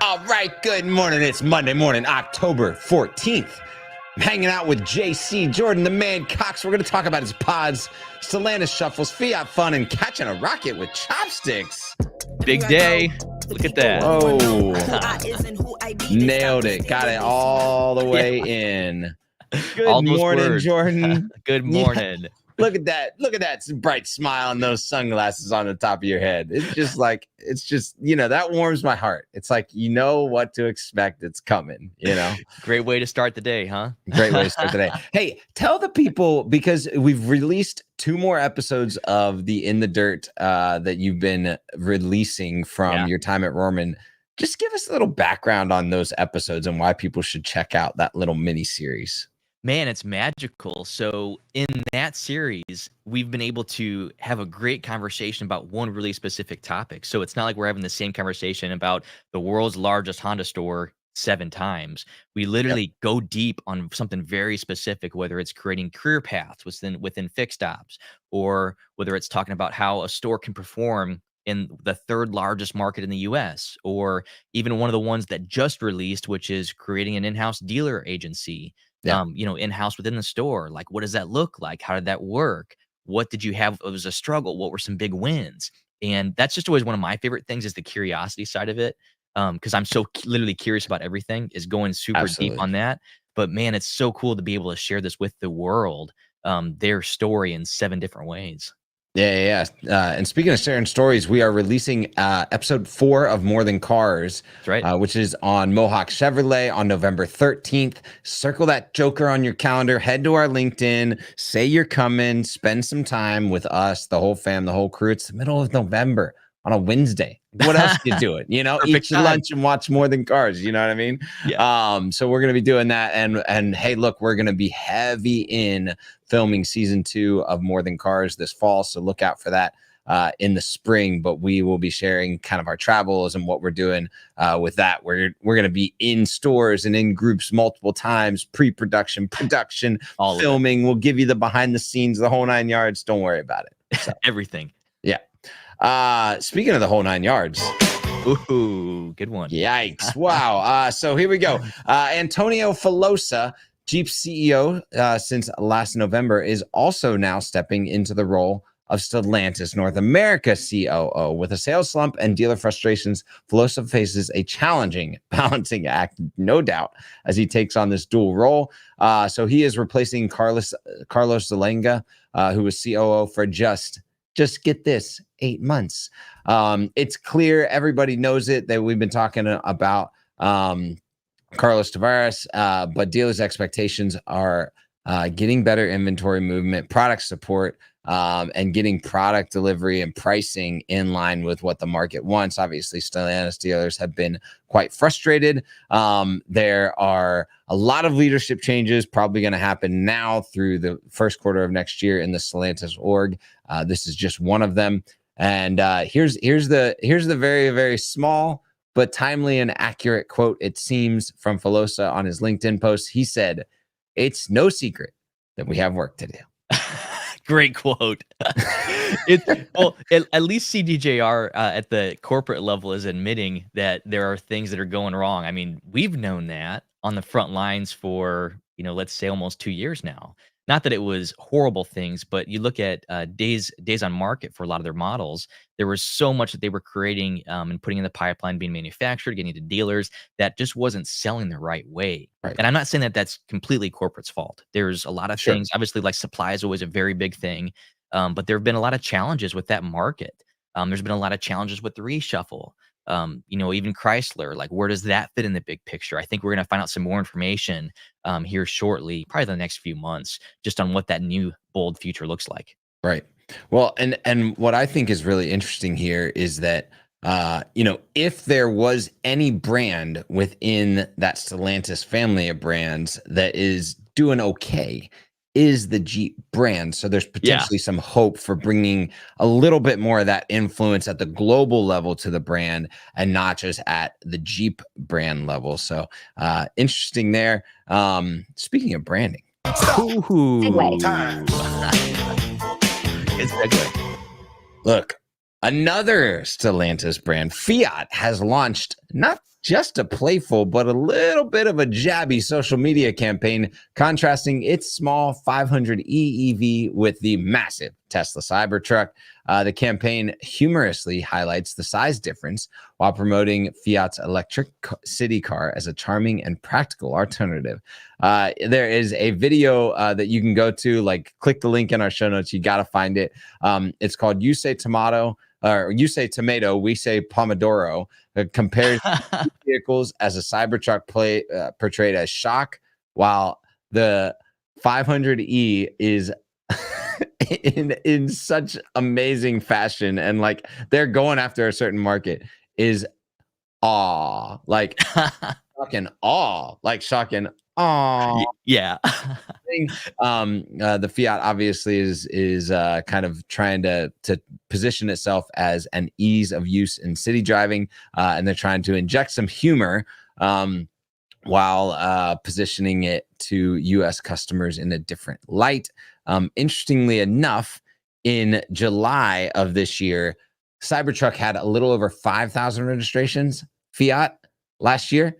All right, good morning. It's Monday morning, October 14th. I'm hanging out with JC Jordan, the man Cox. We're going to talk about his pods, Stellantis shuffles, Fiat fun, and catching a rocket with chopsticks. Big day. Look at that. Oh, nailed it. Got it all the way in. Good morning, words. Jordan. Good morning. Yeah. Look at that. Look at that bright smile and those sunglasses on the top of your head. It's just, that warms my heart. It's like, you know what to expect. It's coming, Great way to start the day, huh? Great way to start the day. Hey, tell the people, because we've released 2 more episodes of the In the Dirt that you've been releasing from your time at Rohrman. Just give us a little background on those episodes and why people should check out that little mini series. Man, it's magical. So in that series, we've been able to have a great conversation about one really specific topic. So it's not like we're having the same conversation about the world's largest Honda store 7 times. We literally go deep on something very specific, whether it's creating career paths within fixed ops, or whether it's talking about how a store can perform in the 3rd largest market in the US, or even one of the ones that just released, which is creating an in-house dealer agency. In-house within the store. Like, what does that look like? How did that work? What did you have? It was a struggle. What were some big wins? And that's just always one of my favorite things, is the curiosity side of it. Because I'm so literally curious about everything, is going super deep on that. But man, it's so cool to be able to share this with the world, their story in 7 different ways. Yeah. And speaking of sharing stories, we are releasing episode 4 of More Than Cars, that's right. Which is on Mohawk Chevrolet on November 13th. Circle that joker on your calendar, head to our LinkedIn, say you're coming, spend some time with us, the whole fam, the whole crew. It's the middle of November on a Wednesday. What else do you do it? Eat your lunch and watch More Than Cars. You know what I mean? Yeah. So we're going to be doing that. And hey, look, we're going to be heavy in filming season 2 of More Than Cars this fall. So look out for that in the spring. But we will be sharing kind of our travels and what we're doing with that. We're going to be in stores and in groups multiple times, pre-production, production, all filming. We'll give you the behind the scenes, the whole 9 yards. Don't worry about it. So. Everything. Yeah. Speaking of the whole 9 yards. Ooh, good one. Yikes. Wow. So here we go. Antonio Filosa, Jeep's CEO since last November, is also now stepping into the role of Stellantis North America COO. With a sales slump and dealer frustrations, Filosa faces a challenging balancing act, no doubt, as he takes on this dual role. So he is replacing Carlos Zarlenga, who was COO for just get this, 8 months. It's clear, everybody knows it, that we've been talking about Carlos Tavares, but dealers' expectations are getting better inventory movement, product support, and getting product delivery and pricing in line with what the market wants. Obviously, Stellantis dealers have been quite frustrated. There are a lot of leadership changes probably going to happen now through the first quarter of next year in the Stellantis org. This is just one of them. And here's the very, very small but timely and accurate quote, it seems, from Filosa on his LinkedIn post. He said, "It's no secret that we have work to do." Great quote. At least CDJR at the corporate level is admitting that there are things that are going wrong. I mean, we've known that on the front lines for, let's say almost 2 years now. Not that it was horrible things, but you look at days on market for a lot of their models, there was so much that they were creating and putting in the pipeline, being manufactured, getting to dealers, that just wasn't selling the right way. Right. And I'm not saying that that's completely corporate's fault. There's a lot of things, obviously, like supply is always a very big thing, but there have been a lot of challenges with that market. There's been a lot of challenges with the reshuffle. Even Chrysler, like, where does that fit in the big picture? I think we're going to find out some more information here shortly, probably the next few months, just on what that new bold future looks like. Right. Well, and what I think is really interesting here is that, if there was any brand within that Stellantis family of brands that is doing okay, is the Jeep brand. So there's potentially some hope for bringing a little bit more of that influence at the global level to the brand and not just at the Jeep brand level. So interesting there. Speaking of branding. Good segue. Look, another Stellantis brand, Fiat, has launched not just a playful but a little bit of a jabby social media campaign contrasting its small 500e EV with the massive Tesla Cybertruck. The campaign humorously highlights the size difference while promoting Fiat's electric city car as a charming and practical alternative. There is a video that you can go to, like click the link in our show notes. You got to find it. It's called You Say Tomato, or You Say Tomato, We Say Pomodoro. Compares vehicles as a Cybertruck portrayed as shock, while the 500e is in such amazing fashion, and like they're going after a certain market, is awe, like shocking awe, like shocking awe. Yeah. The Fiat obviously is kind of trying to position itself as an ease of use in city driving, and they're trying to inject some humor while positioning it to U.S. customers in a different light. Interestingly enough, in July of this year, Cybertruck had a little over 5,000 registrations. Fiat last year,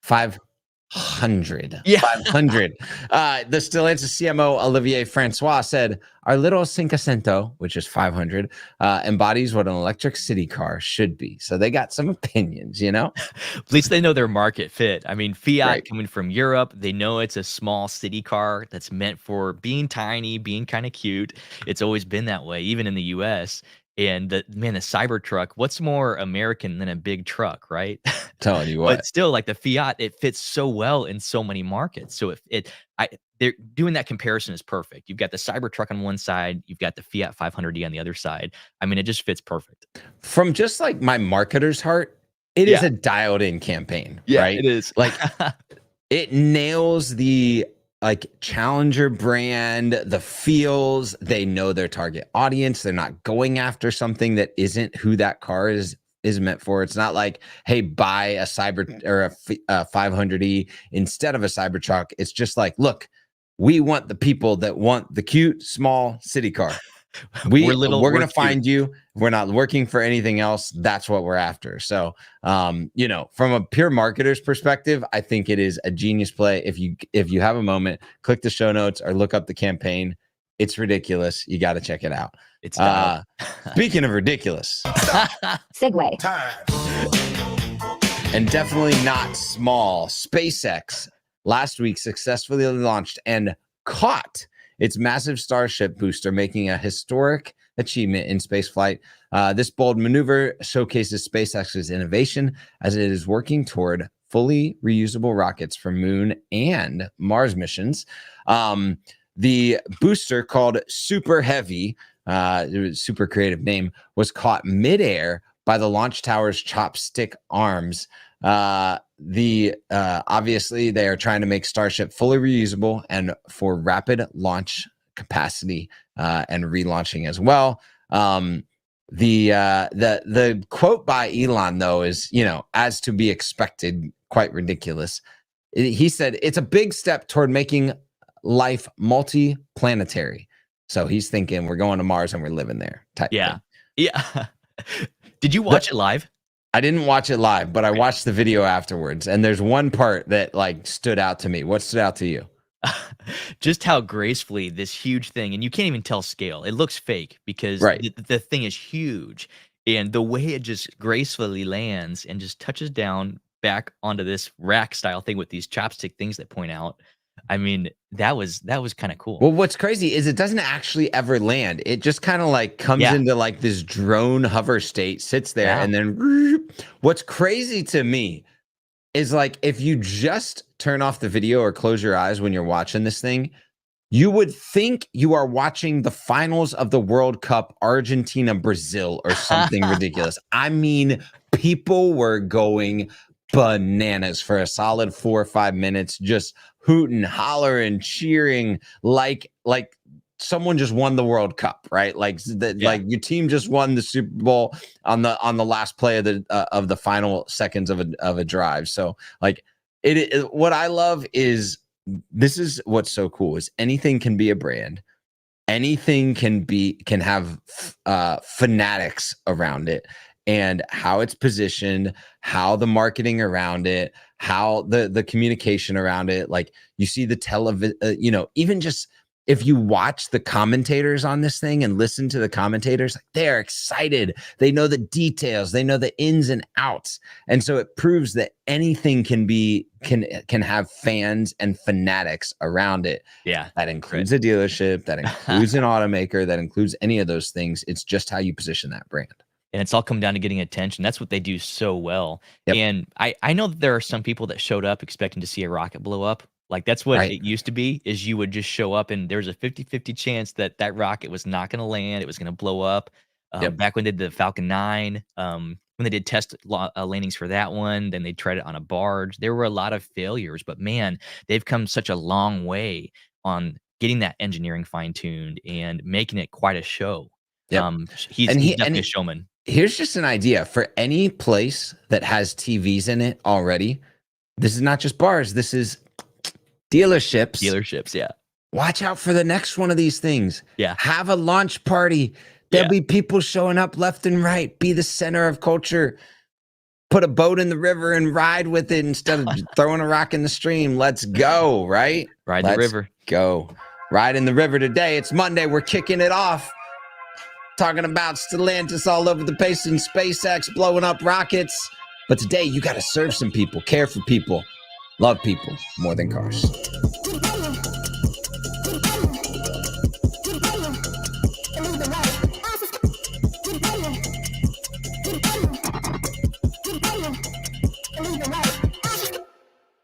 500. Yeah. 500. The Stellantis CMO Olivier Francois said, "Our little Cinquecento, which is 500, embodies what an electric city car should be." So they got some opinions, you know? At least they know their market fit. I mean, Fiat Right. coming from Europe, they know it's a small city car that's meant for being tiny, being kind of cute. It's always been that way, even in the US. And the Cybertruck, what's more American than a big truck, right? Telling you But what. still, like the Fiat, it fits so well in so many markets. So they're doing that comparison is perfect. You've got the Cybertruck on one side, you've got the Fiat 500e on the other side. I mean, it just fits perfect. From just like my marketer's heart, it is a dialed in campaign, right? It is. Like it nails the like challenger brand, the feels. They know their target audience. They're not going after something that isn't who that car is meant for. It's not like, hey, buy a Cyber or a 500e instead of a Cybertruck. It's just like, look, we want the people that want the cute small city car. We're going to find you. We're not working for anything else. That's what we're after. So, you know, from a pure marketer's perspective, I think it is a genius play. If you have a moment, click the show notes or look up the campaign. It's ridiculous. You got to check it out. It's speaking of ridiculous, segue time. And definitely not small, SpaceX last week successfully launched and caught its massive Starship booster, making a historic achievement in spaceflight. This bold maneuver showcases SpaceX's innovation as it is working toward fully reusable rockets for Moon and Mars missions. The booster, called Super Heavy, it was a super creative name, was caught midair by the launch tower's chopstick arms. Obviously they are trying to make Starship fully reusable and for rapid launch capacity and relaunching as well. The quote by Elon, though, is, you know, as to be expected, quite ridiculous. He said, "It's a big step toward making life multi-planetary." So he's thinking we're going to Mars and we're living there. Yeah. Yeah. Did you watch it live? I didn't watch it live, but I watched the video afterwards. And there's one part that like stood out to me. What stood out to you? Just how gracefully this huge thing, and you can't even tell scale. It looks fake because the thing is huge. And the way it just gracefully lands and just touches down back onto this rack style thing with these chopstick things that point out. I mean, that was kind of cool. Well, what's crazy is it doesn't actually ever land. It just kind of like comes into like this drone hover state, sits there, and then what's crazy to me is like if you just turn off the video or close your eyes when you're watching this thing, you would think you are watching the finals of the World Cup, Argentina, Brazil, or something ridiculous. I mean, people were going bananas for a solid 4 or 5 minutes, just hooting, hollering, cheering, like someone just won the World Cup, right? Like like your team just won the Super Bowl on the last play of the final seconds of a drive. So like what I love is this is what's so cool is anything can be a brand, anything can have fanatics around it. and how it's positioned, how the marketing around it, how the communication around it. Like you see the television, even just if you watch the commentators on this thing and listen to the commentators, like they're excited. They know the details, they know the ins and outs. And so it proves that anything can have fans and fanatics around it. Yeah. That includes a dealership, that includes an automaker, that includes any of those things. It's just how you position that brand. And it's all come down to getting attention. That's what they do so well. Yep. And I know that there are some people that showed up expecting to see a rocket blow up. Like that's what Right. it used to be, is you would just show up and there's a 50-50 chance that that rocket was not going to land. It was going to blow up. Yep. Back when they did the Falcon 9, when they did test landings for that one, then they tried it on a barge. There were a lot of failures, but man, they've come such a long way on getting that engineering fine-tuned and making it quite a show. Yep. He's definitely a showman. Here's just an idea for any place that has TVs in it already. This is not just bars. This is dealerships. Dealerships, yeah. Watch out for the next one of these things. Yeah. Have a launch party. There'll be people showing up left and right. Be the center of culture. Put a boat in the river and ride with it instead of throwing a rock in the stream. Let's go, right? Ride the river. Go. Ride in the river today. It's Monday. We're kicking it off. Talking about Stellantis all over the place and SpaceX blowing up rockets. But today, you got to serve some people, care for people, love people more than cars.